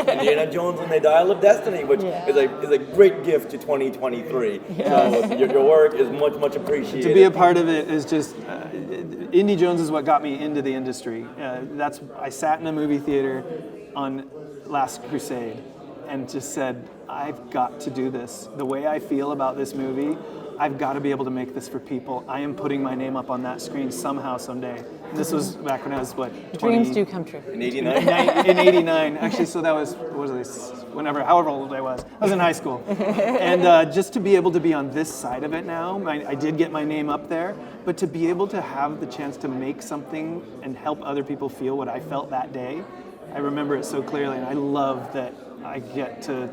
Indiana Jones and the Dial of Destiny, which is a great gift to 2023. So your work is much appreciated. To be a part of it is just, Indy Jones is what got me into the industry. I sat in a movie theater on Last Crusade and just said, I've got to do this. The way I feel about this movie, I've got to be able to make this for people. I am putting my name up on that screen somehow, someday. And this was back when I was, what, 20? Dreams do come true. In 89? In 89. Actually, so that was, what was this? However old I was. I was in high school. And just to be able to be on this side of it now, I did get my name up there, but to be able to have the chance to make something and help other people feel what I felt that day, I remember it so clearly, and I love that I get to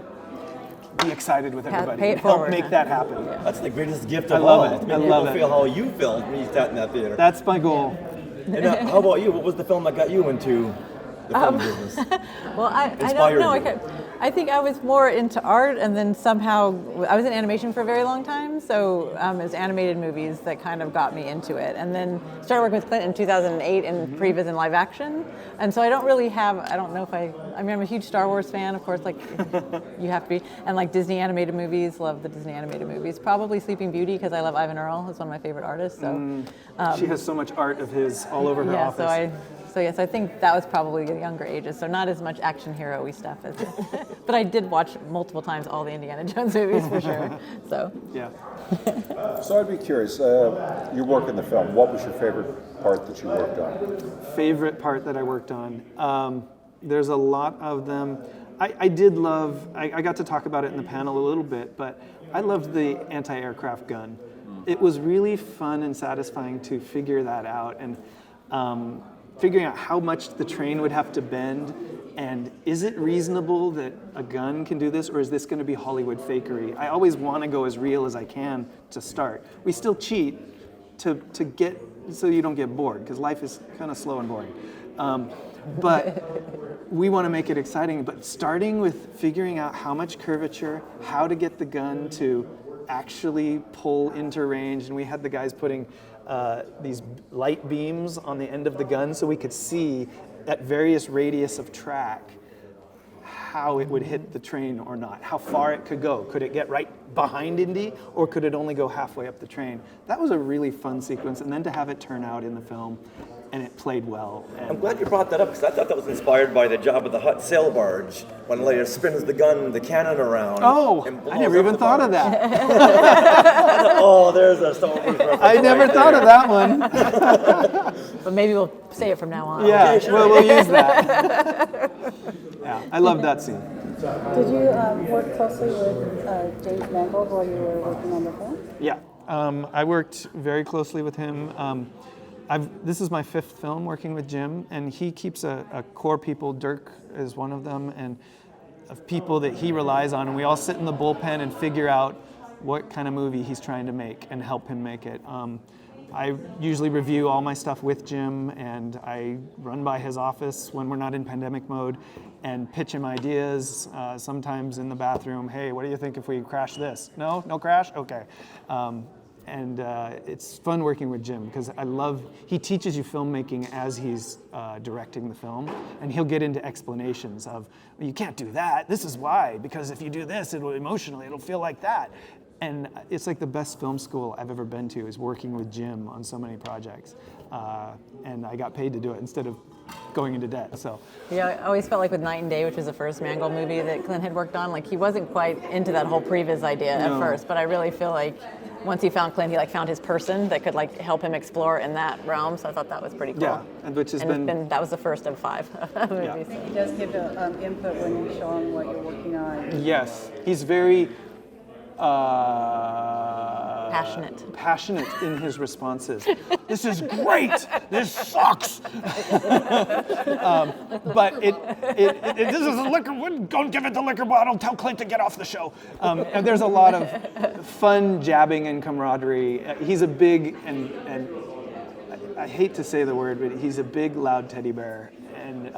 be excited with everybody and help make that happen. Yeah. That's the greatest gift of all. I love it. I love it. Feel how you felt when you sat in that theater. That's my goal. And how about you? What was the film that got you into the film business? Well, I don't know. I think I was more into art, and then somehow I was in animation for a very long time, so it was animated movies that kind of got me into it. And then started working with Clint in 2008 in Pre-Viz and live action. And so I don't really have, I don't know if I'm a huge Star Wars fan, of course, like you have to be, and like Disney animated movies, love the Disney animated movies. Probably Sleeping Beauty, because I love Ivan Earl, he's one of my favorite artists. So she has so much art of his all over her office. So yes, I think that was probably the younger ages, so not as much action hero-y stuff as but I did watch multiple times all the Indiana Jones movies for sure. So yeah. So I'd be curious, you work in the film, what was your favorite part that you worked on? Favorite part that I worked on? There's a lot of them. I did love, I got to talk about it in the panel a little bit, but I loved the anti-aircraft gun. It was really fun and satisfying to figure that out, and figuring out how much the train would have to bend, and is it reasonable that a gun can do this, or is this going to be Hollywood fakery? I always want to go as real as I can to start. We still cheat to get, so you don't get bored, because life is kind of slow and boring. But we want to make it exciting, but starting with figuring out how much curvature, how to get the gun to actually pull into range, and we had the guys putting these light beams on the end of the gun so we could see at various radius of track how it would hit the train or not, how far it could go. Could it get right behind Indy, or could it only go halfway up the train? That was a really fun sequence, and then to have it turn out in the film, and it played well. I'm glad you brought that up, because I thought that was inspired by the Jabba the Hutt sail barge, when Leia spins the cannon around. Oh, I never even thought of that. Oh, there's a Star Wars reference. I never thought of that one. But maybe we'll say it from now on. Yeah, okay, sure. Well, we'll use that. Yeah, I love that scene. Did you work closely with James Mangold while you were working on the film? Yeah, I worked very closely with him. This is my 5th film working with Jim, and he keeps a core people. Dirk is one of them, and of people that he relies on, and we all sit in the bullpen and figure out what kind of movie he's trying to make and help him make it. I usually review all my stuff with Jim, and I run by his office when we're not in pandemic mode and pitch him ideas, sometimes in the bathroom. Hey, what do you think if we crash this? No crash? Okay. And it's fun working with Jim, because he teaches you filmmaking as he's directing the film, and he'll get into explanations of, well, you can't do that, this is why, because if you do this, it'll feel like that. And it's like the best film school I've ever been to, is working with Jim on so many projects. And I got paid to do it instead of going into debt, so. Yeah, I always felt like with Night and Day, which was the first Mangold movie that Clint had worked on, like he wasn't quite into that whole Pre-Viz idea at first, but I really feel like once he found Clint, he found his person that could help him explore in that realm. So I thought that was pretty cool. Yeah, and which has been that was the first of 5 movies. Yeah. He does give input when you show him what you're working on. Yes, he's very passionate in his responses. This is great. This sucks. But this is a liquor. Don't give it the liquor bottle. Tell Clint to get off the show. And there's a lot of fun jabbing and camaraderie. He's a big and I hate to say the word, but he's a big, loud teddy bear, and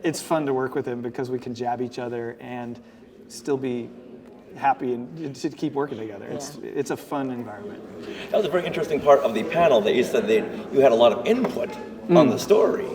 it's fun to work with him because we can jab each other and still be happy and to keep working together. It's a fun environment. That was a very interesting part of the panel that you said that you had a lot of input on the story.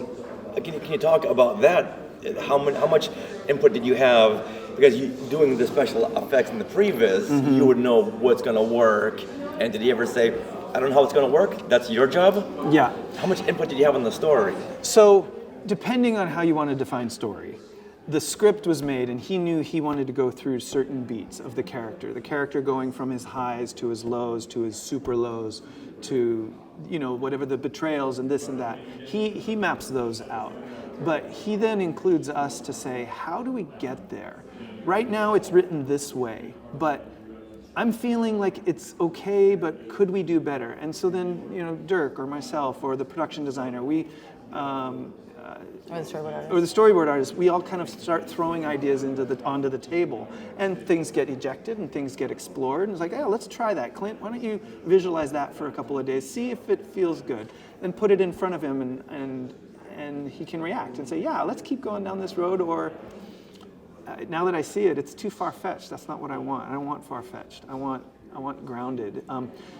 Can you talk about that? How much input did you have? Because you doing the special effects in the Pre-Viz, you would know what's going to work. And did you ever say, I don't know how it's going to work? That's your job? Yeah. How much input did you have on the story? So, depending on how you want to define story, the script was made and he knew he wanted to go through certain beats of the character going from his highs to his lows to his super lows to, you know, whatever the betrayals and this and that. He maps those out. But he then includes us to say, how do we get there? Right now it's written this way, but I'm feeling like it's okay, but could we do better? And so then, you know, Dirk or myself or the production designer, Or the storyboard artist, we all kind of start throwing ideas onto the table, and things get ejected and things get explored. And it's like, yeah, let's try that, Clint. Why don't you visualize that for a couple of days, see if it feels good, then put it in front of him, and he can react and say, yeah, let's keep going down this road, or now that I see it, it's too far-fetched. That's not what I want. I don't want far-fetched. I want grounded.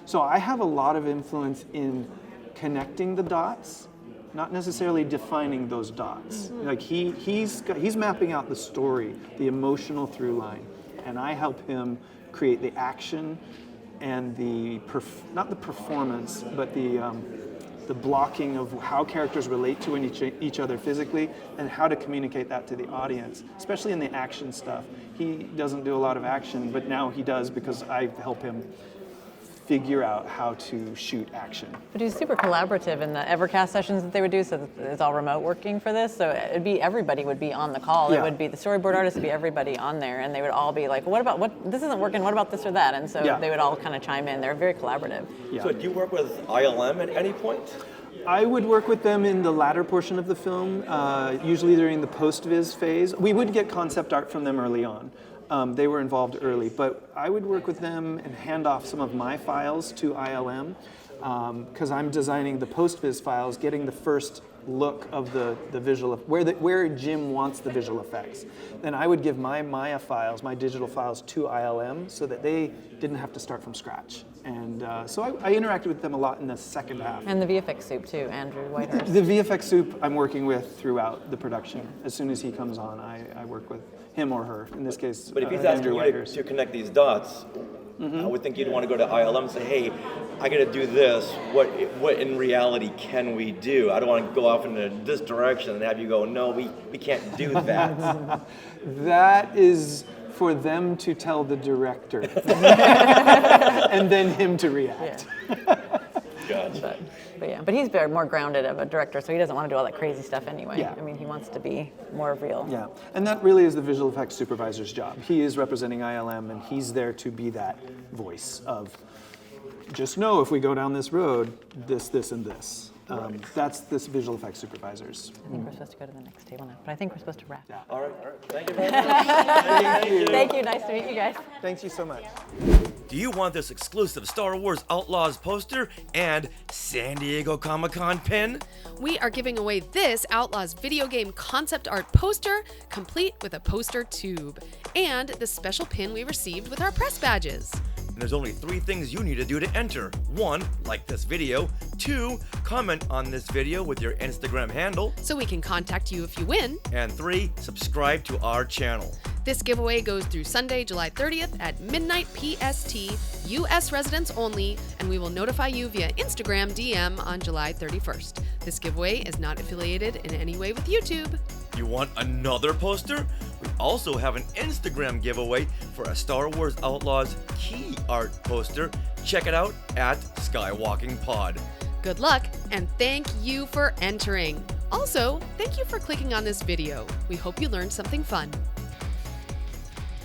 So I have a lot of influence in connecting the dots, not necessarily defining those dots. Like he's mapping out the story, the emotional through line, and I help him create the action and not the performance, but the blocking of how characters relate to each other physically and how to communicate that to the audience, especially in the action stuff. He doesn't do a lot of action, but now he does because I help him figure out how to shoot action. But he's super collaborative in the Evercast sessions that they would do, so it's all remote working for this, so everybody would be on the call. Yeah. It would be the storyboard artist, would be everybody on there, and they would all be like, this isn't working, what about this or that? And so they would all kind of chime in. They're very collaborative. Yeah. So do you work with ILM at any point? I would work with them in the latter portion of the film, usually during the post-viz phase. We would get concept art from them early on. They were involved early, but I would work with them and hand off some of my files to ILM because I'm designing the post-viz files, getting the first look of the visual, where Jim wants the visual effects. Then I would give my Maya files, my digital files, to ILM so that they didn't have to start from scratch. And so I interacted with them a lot in the second half. And the VFX soup too, Andrew Whitehurst. The VFX soup I'm working with throughout the production. As soon as he comes on, I work with him or her. In this case, But if he's asking Andrew you Whitehurst. to connect these dots, I would think you'd want to go to ILM and say, hey, I got to do this. What in reality can we do? I don't want to go off into this direction and have you go, no, we can't do that. That is for them to tell the director. And then him to react. Gotcha. But he's very more grounded of a director, so he doesn't want to do all that crazy stuff anyway. Yeah. I mean, he wants to be more real. Yeah, and that really is the visual effects supervisor's job. He is representing ILM, and he's there to be that voice of, just know if we go down this road, this, and this. That's this visual effects supervisor's. I think we're supposed to go to the next table now, but I think we're supposed to wrap. Yeah. All right. Thank you very much. Thank you. Nice to meet you guys. Thank you so much. Do you want this exclusive Star Wars Outlaws poster and San Diego Comic-Con pin? We are giving away this Outlaws video game concept art poster, complete with a poster tube, and the special pin we received with our press badges. And there's only 3 things you need to do to enter. 1, like this video. 2, comment on this video with your Instagram handle. So we can contact you if you win. And 3, subscribe to our channel. This giveaway goes through Sunday, July 30th at midnight PST, US residents only, and we will notify you via Instagram DM on July 31st. This giveaway is not affiliated in any way with YouTube. You want another poster? We also have an Instagram giveaway for a Star Wars Outlaws key art poster. Check it out at Skywalking Pod. Good luck, and thank you for entering. Also, thank you for clicking on this video. We hope you learned something fun.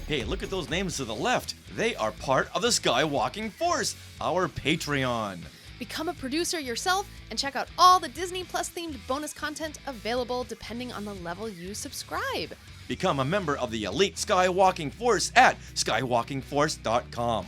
Hey, look at those names to the left. They are part of the Skywalking Force, our Patreon. Become a producer yourself and check out all the Disney Plus themed bonus content available depending on the level you subscribe. Become a member of the elite Skywalking Force at skywalkingforce.com.